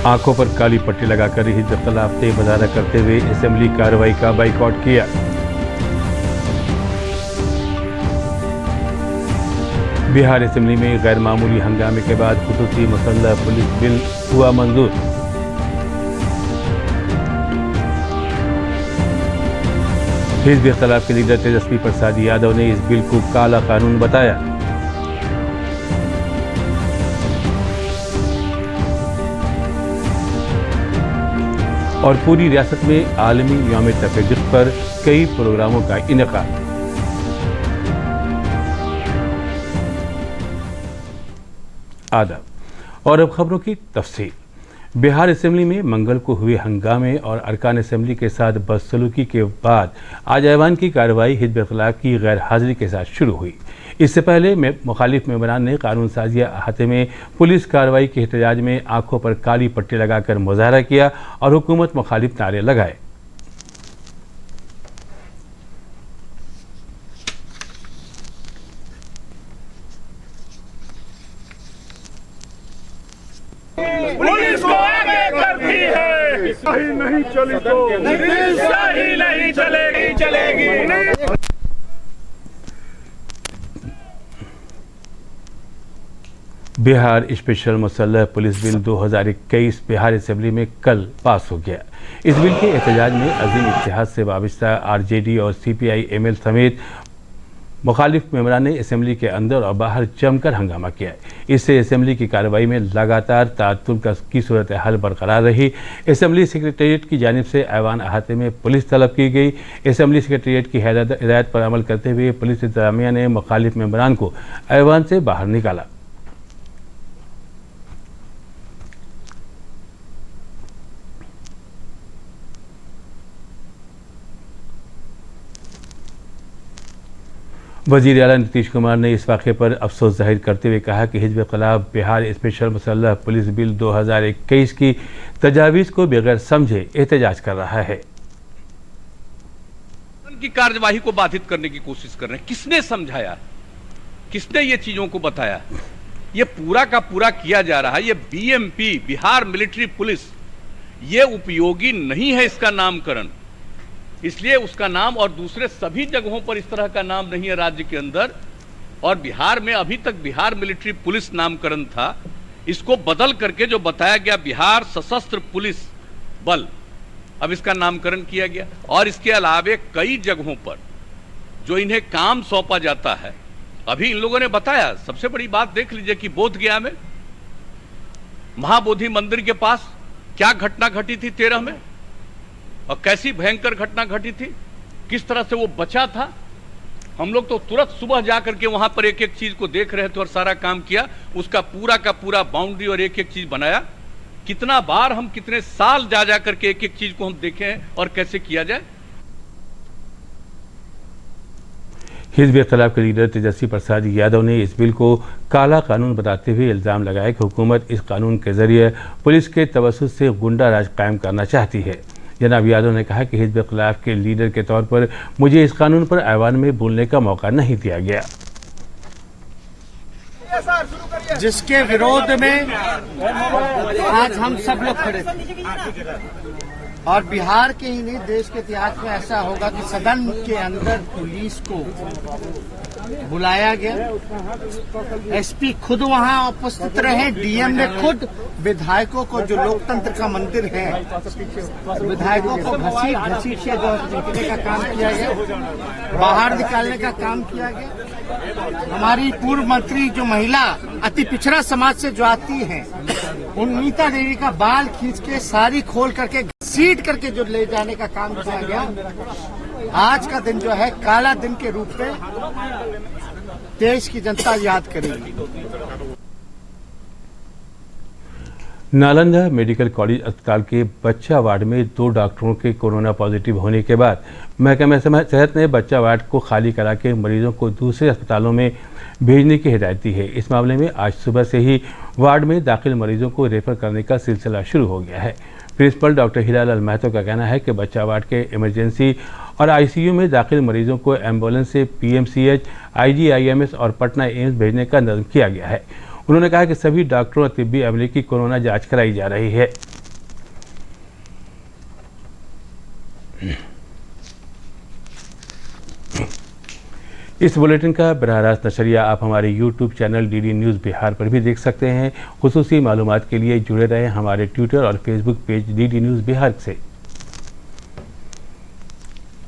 आंखों पर काली पट्टी लगाकर हिजब के खिलाफ तेज मुजाहरा करते हुए असेंबली कार्रवाई का बाइकआउट किया। बिहार असेंबली में गैर मामूली हंगामे के बाद खुसूसी मुसल्लह पुलिस बिल हुआ मंजूर। हिजब इख्तिलाफ के लीडर तेजस्वी प्रसाद यादव ने इस बिल को काला कानून बताया। और पूरी रियासत में आलमी यौम तफरीक पर कई प्रोग्रामों का इनेकाद। आदाब और अब खबरों की तफसील। बिहार असेंबली में मंगल को हुए हंगामे और अरकान असेंबली के साथ बदसलूकी के बाद आज ऐवान की कार्रवाई हिजब इख्तिलाफ की गैर हाजिरी के साथ शुरू हुई। इससे पहले मुखालिफ मेंबरान ने कानून साजिया अहाते में पुलिस कार्रवाई के एहतजाज में आंखों पर काली पट्टी लगाकर मुजाहरा किया और हुकूमत मुखालिफ नारे लगाए। पुलिस को आगे करती है, सही नहीं चली तो सही नहीं चलेगी। बिहार स्पेशल मुसल्लह पुलिस बिल 2021 बिहार असेंबली में कल पास हो गया। इस बिल के एहतजाज में अजीम इत्तेहाद से वाबस्ता आरजेडी और सीपीआई एमएल समेत मुखालिफ मेंबरान ने असेंबली के अंदर और बाहर जमकर हंगामा किया। इससे असेंबली की कार्रवाई में लगातार ताअत्तुल की सूरत हाल बरकरार रही। असेंबली सेक्रेटेरिएट की जानिब से ऐवान अहाते में पुलिस तलब की गई। असेंबली सेक्रेटेरिएट की हिदायत पर अमल करते हुए पुलिस इंतजामिया ने मुखालिफ मेंबरान को ऐवान से बाहर निकाला। वज़ीर आला नीतीश कुमार ने इस वाक़े पर अफसोस जाहिर करते हुए कहा कि हिजब इख्तिलाफ बिहार स्पेशल मुसल्लह पुलिस बिल 2021 की तजावीज़ को बगैर समझे एहतजाज कर रहा है। की कार्यवाही को बाधित करने की कोशिश कर रहे हैं। किसने समझाया, किसने ये चीजों को बताया? ये पूरा का पूरा किया जा रहा है। ये बीएमपी बिहार मिलिट्री पुलिस, ये उपयोगी नहीं है इसका नामकरण, इसलिए उसका नाम और दूसरे सभी जगहों पर इस तरह का नाम नहीं है राज्य के अंदर। और बिहार में अभी तक बिहार मिलिट्री पुलिस नामकरण था, इसको बदल करके जो बताया गया बिहार सशस्त्र पुलिस बल, अब इसका नामकरण किया गया। और इसके अलावे कई जगहों पर जो इन्हें काम सौंपा जाता है, अभी इन लोगों ने बताया। सबसे बड़ी बात देख लीजिए कि बोधगया में महाबोधि मंदिर के पास क्या घटना घटी थी 13 में, और कैसी भयंकर घटना घटी थी, किस तरह से वो बचा था। हम लोग तो तुरंत सुबह जाकर के वहां पर एक एक चीज को देख रहे थे और सारा काम किया, उसका पूरा का पूरा बाउंड्री और एक एक चीज बनाया। कितना बार हम कितने साल जा करके एक एक चीज को हम देखे हैं और कैसे किया जाए। हिजब इख्तिलाफ के लीडर तेजस्वी प्रसाद यादव ने इस बिल को काला कानून बताते हुए इल्ज़ाम लगाया कि हुकूमत इस कानून के जरिए पुलिस के तवस्सुत से गुंडा राज कायम करना चाहती है। जनाब यादव ने कहा कि हिजब इख्तिलाफ के लीडर के तौर पर मुझे इस कानून पर ऐवान में बोलने का मौका नहीं दिया गया। जिसके विरोध में आज हम सब लोग खड़े थे, और बिहार के ही नहीं देश के इतिहास में ऐसा होगा कि सदन के अंदर पुलिस को बुलाया गया, एसपी खुद वहां उपस्थित रहे, डीएम ने खुद विधायकों को, जो लोकतंत्र का मंदिर है, विधायकों को घसीट के निकलने का काम किया गया, बाहर निकालने का काम किया गया। हमारी पूर्व मंत्री जो महिला अति पिछड़ा समाज से जो आती हैं, उन नीता देवी का बाल खींच के साड़ी खोल करके घसीट करके जो ले जाने का काम किया गया। आज का दिन जो है काला दिन के रूप में देश की जनता याद करेगी। नालंदा मेडिकल कॉलेज अस्पताल के बच्चा वार्ड में 2 डॉक्टरों के कोरोना पॉजिटिव होने के बाद महकमा सेहत ने बच्चा वार्ड को खाली करा के मरीजों को दूसरे अस्पतालों में भेजने की हिदायत दी है। इस मामले में आज सुबह से ही वार्ड में दाखिल मरीजों को रेफर करने का सिलसिला शुरू हो गया है। प्रिंसिपल डॉक्टर हीरालाल महतो का कहना है कि बच्चा वार्ड के इमरजेंसी और आईसीयू में दाखिल मरीजों को एम्बुलेंस से पीएमसीएच, आईजीआईएमएस और पटना एम्स भेजने का नज़्म किया गया है। उन्होंने कहा कि सभी डॉक्टरों और तिब्बी अमले की कोरोना जांच कराई जा रही है। इस बुलेटिन का बराह रास्त नशरिया आप हमारे YouTube channel DD news Bihar पर भी देख सकते हैं। खुसूसी मालूमात के लिए जुड़े रहें हमारे ट्विटर और Facebook page DD news Bihar से।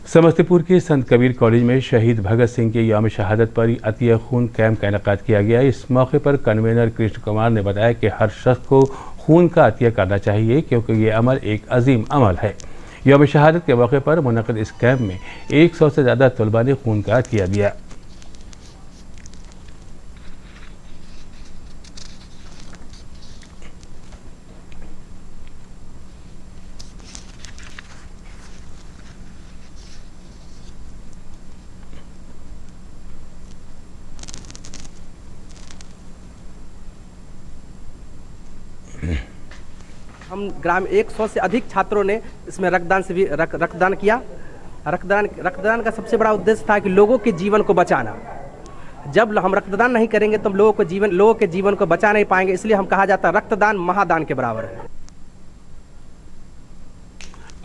समस्तीपुर के संत कबीर कॉलेज में शहीद भगत सिंह के यौम शहादत पर अतिय खून कैंप का इनेकाद किया गया। इस मौके पर कन्वीनर कृष्ण कुमार ने बताया कि हर शख्स को खून का अतिय करना चाहिए क्योंकि ये अमल एक अजीम अमल है। यौम शहादत के मौके पर मुनक़िद इस कैंप में 100 से ज़्यादा तलबा ने खून का अतिया दिया। हम ग्राम 100 से अधिक छात्रों ने इसमें रक्तदान किया। रक्तदान का सबसे बड़ा उद्देश्य था कि लोगों के जीवन को बचाना। जब हम रक्तदान नहीं करेंगे तो लोगों के जीवन को बचा नहीं पाएंगे, इसलिए हम कहा जाता है रक्तदान महादान के बराबर है।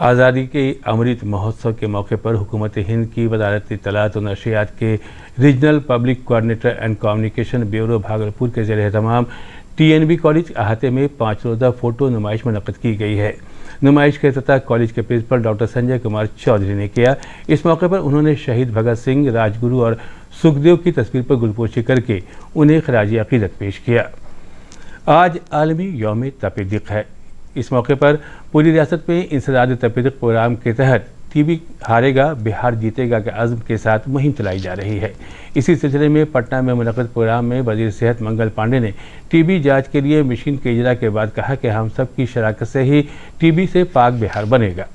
आज़ादी के अमृत महोत्सव के मौके पर हुकूमत हिंद की वजारत इत्तलात और नशरियात के regional public coordinator and communication bureau Bhagalpur के ज़ेर तमाम TNB कॉलेज अहाते में 5 रोज़ा फ़ोटो नुमाइश मुनक़्क़िद की गई है। नुमाइश के इफ्तिताह कॉलेज के प्रिंसिपल डॉक्टर संजय कुमार चौधरी ने किया। इस मौके पर उन्होंने शहीद भगत सिंह, राजगुरु और सुखदेव की तस्वीर पर गुलपोशी करके उन्हें खराज अक़ीदत पेश किया। आज आलमी यौम तपेदिक है। इस मौके पर पूरी रियासत में इंसदाद तपेदिक प्रोग्राम के तहत TB हारेगा बिहार जीतेगा के अज़्म के साथ मुहिम चलाई जा रही है। इसी सिलसिले में पटना में मुनक़्क़िद प्रोग्राम में वज़ीर सेहत मंगल पांडे ने TB जांच के लिए मशीन के इजरा के बाद कहा कि हम सब की शराकत से ही TB से पाक बिहार बनेगा।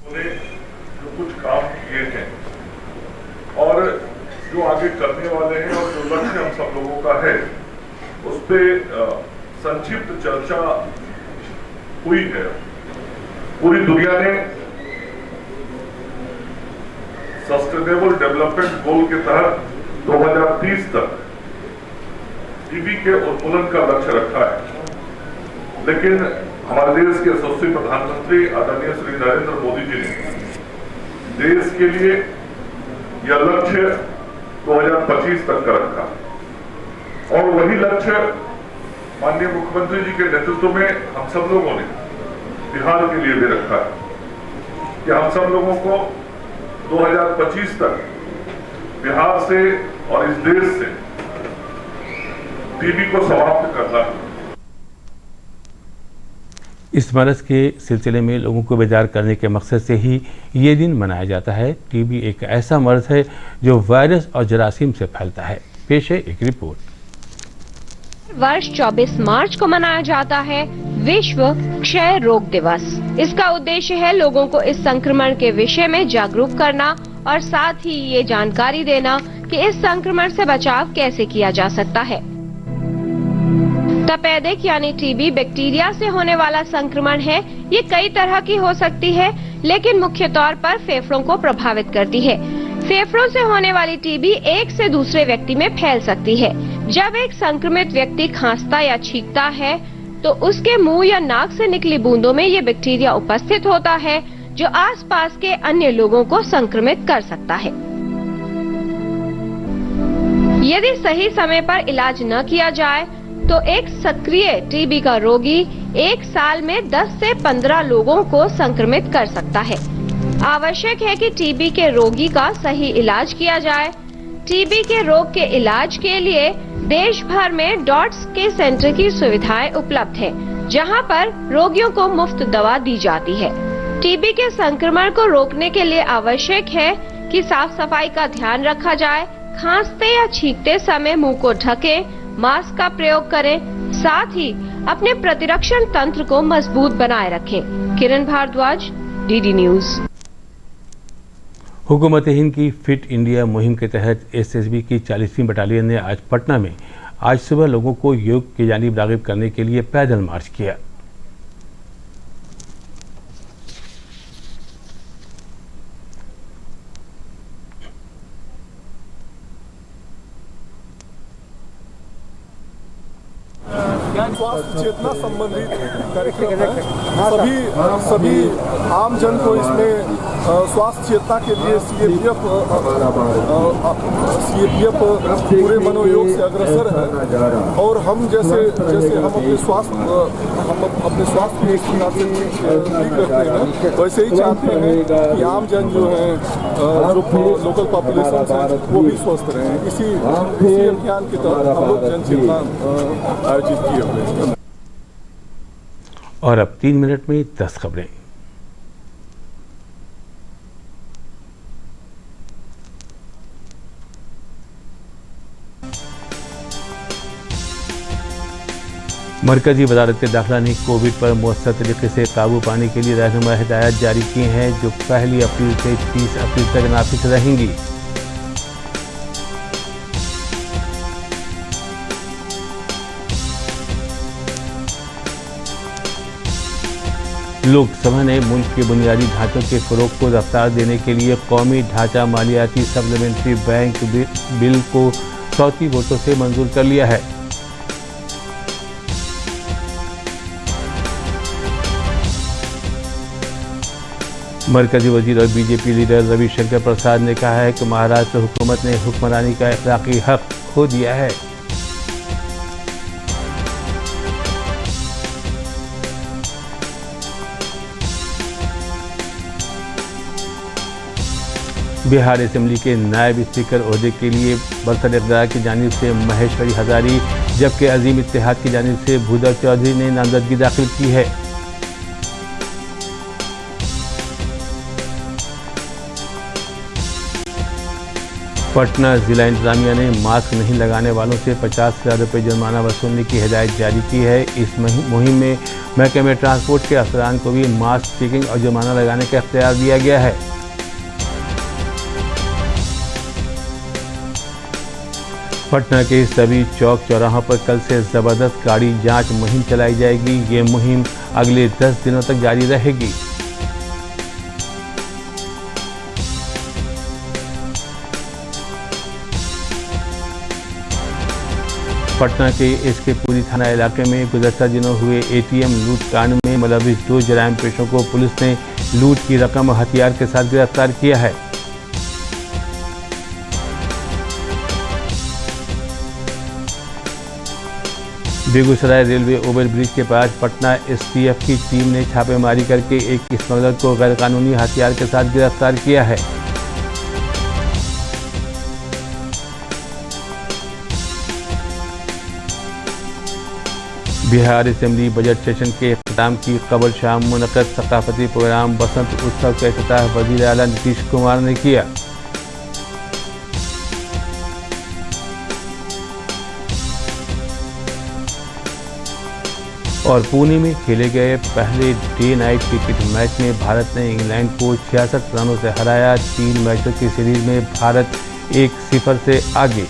जो कुछ काम किए हैं और जो आगे करने वाले हैं और जो लक्ष्य हम सब लोगों का है उस पे संक्षिप्त चर्चा हुई है। पूरी दुनिया ने सस्टेनेबल डेवलपमेंट गोल के तहत 2030 तक TB के उन्मूलन का लक्ष्य रखा है, लेकिन हमारे देश के यशस्वी प्रधानमंत्री आदरणीय श्री नरेंद्र मोदी जी ने देश के लिए यह लक्ष्य 2025 तक का रखा और वही लक्ष्य माननीय मुख्यमंत्री जी के नेतृत्व में हम सब लोगों ने बिहार के लिए भी रखा है कि हम सब लोगों को 2025 तक बिहार से और इस देश से TB को समाप्त करना है। इस मरज़ के सिलसिले में लोगों को बेदार करने के मकसद से ही ये दिन मनाया जाता है। TB एक ऐसा मर्ज़ है जो वायरस और जरासीम से फैलता है। पेश है एक रिपोर्ट। वर्ष 24 मार्च को मनाया जाता है विश्व क्षय रोग दिवस। इसका उद्देश्य है लोगों को इस संक्रमण के विषय में जागरूक करना और साथ ही ये जानकारी देना कि इस संक्रमण से बचाव कैसे किया जा सकता है। तपेदिक यानी TB बैक्टीरिया से होने वाला संक्रमण है। ये कई तरह की हो सकती है, लेकिन मुख्य तौर पर फेफड़ों को प्रभावित करती है। फेफड़ों से होने वाली TB एक से दूसरे व्यक्ति में फैल सकती है। जब एक संक्रमित व्यक्ति खांसता या छींकता है तो उसके मुंह या नाक से निकली बूंदों में ये बैक्टीरिया उपस्थित होता है, जो आसपास के अन्य लोगों को संक्रमित कर सकता है। यदि सही समय पर इलाज न किया जाए तो एक सक्रिय TB का रोगी एक साल में 10 से 15 लोगों को संक्रमित कर सकता है। आवश्यक है कि TB के रोगी का सही इलाज किया जाए। TB के रोग के इलाज के लिए देश भर में डॉट्स के सेंटर की सुविधाएं उपलब्ध है, जहां पर रोगियों को मुफ्त दवा दी जाती है। TB के संक्रमण को रोकने के लिए आवश्यक है कि साफ सफाई का ध्यान रखा जाए। खांसते या छींकते समय मुंह को ढकें, मास्क का प्रयोग करें, साथ ही अपने प्रतिरक्षण तंत्र को मजबूत बनाए रखें। किरण भारद्वाज, DD न्यूज़। हुकूमत हिंद की फिट इंडिया मुहिम के तहत SSB की 40वीं बटालियन ने आज पटना में आज सुबह लोगों को योग की जानिब राग़िब करने के लिए पैदल मार्च किया। स्वास्थ्य चेतना संबंधित कार्यक्रम है। सभी आम जन को इसमें स्वास्थ्य चेतना के लिए सीएपीएफ पूरे मनोयोग से अग्रसर है और हम जैसे हम अपने स्वास्थ्य की ठीक रखते हैं, वैसे ही चाहते हैं कि आम जन जो है जो लोकल पॉपुलेशन है वो भी स्वस्थ रहें। इसी अभियान के तहत हम लोग जन चेतना आयोजित किए हुए हैं। और अब 3 मिनट में 10 खबरें। मरकजी वजारत दाखिला ने कोविड पर मौसर तरीके से काबू पाने के लिए रहनुमा हिदायत जारी की हैं, जो 1 अप्रैल से 30 अप्रैल तक नाफिज रहेंगी। लोकसभा ने मुल्क के बुनियादी ढांचों के फरोग को रफ्तार देने के लिए कौमी ढांचा मालियाती सप्लीमेंट्री बैंक बिल को 100 वोटों से मंजूर कर लिया है। मरकजी वजीर और बीजेपी लीडर रविशंकर प्रसाद ने कहा है कि महाराष्ट्र हुकूमत ने हुक्मरानी का अखलाकी हक खो दिया है। बिहार असेंबली के नायब स्पीकर ओहदे के लिए बरसर इक़्तिदार की जानिब से महेश्वरी हजारी, जबकि अजीम इत्तेहाद की जानिब से भूदर चौधरी ने नामजदगी दाखिल की है। पटना जिला इंतजामिया ने मास्क नहीं लगाने वालों से 50,000 रुपये जुर्माना वसूलने की हिदायत जारी की है। इस मुहिम में महकमे ट्रांसपोर्ट के अफसरान को भी मास्क चेकिंग और जुर्माना लगाने का इख्तियार दिया गया है। पटना के सभी चौक चौराहों पर कल से जबरदस्त गाड़ी जांच मुहिम चलाई जाएगी। ये मुहिम अगले 10 दिनों तक जारी रहेगी। पटना के इसके पूरी थाना इलाके में गुज़श्ता दिनों हुए एटीएम लूट कांड में मुलविस 2 जराइम पेशों को पुलिस ने लूट की रकम हथियार के साथ गिरफ्तार किया है। बेगूसराय रेलवे ओवरब्रिज के पास पटना एसटीएफ की टीम ने छापेमारी करके एक स्मगलर को गैरकानूनी हथियार के साथ गिरफ्तार किया है। बिहार असेंबली बजट सेशन के इख्तिताम की कबल शाम मुनक़्क़द सकाफती प्रोग्राम बसंत उत्सव का इफ्तिताह वज़ीर आला नीतीश कुमार ने किया। और पुणे में खेले गए पहले डे नाइट क्रिकेट मैच में भारत ने इंग्लैंड को 66 रनों से हराया। 3 मैचों की सीरीज में भारत 1-0 से आगे।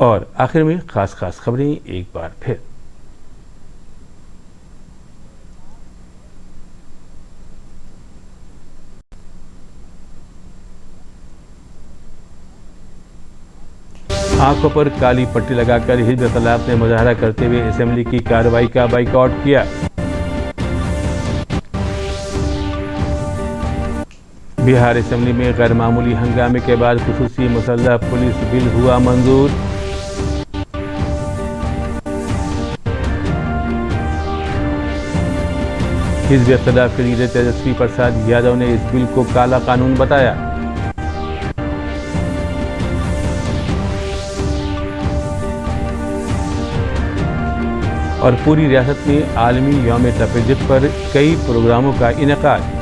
और आखिर में खास खबरें एक बार फिर। आंखों पर काली पट्टी लगाकर हिजर तलाब ने मुजाहरा करते हुए असेंबली की कार्रवाई का बाइकआउट किया। बिहार असेंबली में गैर मामूली हंगामे के बाद खुसूसी मुसल्लह पुलिस बिल हुआ मंजूर। हिज़्ब इख्तिलाफ के लीडर तेजस्वी प्रसाद यादव ने इस बिल को काला कानून बताया। और पूरी रियासत में आलमी यौम तपेदिक पर कई प्रोग्रामों का इनेकाद।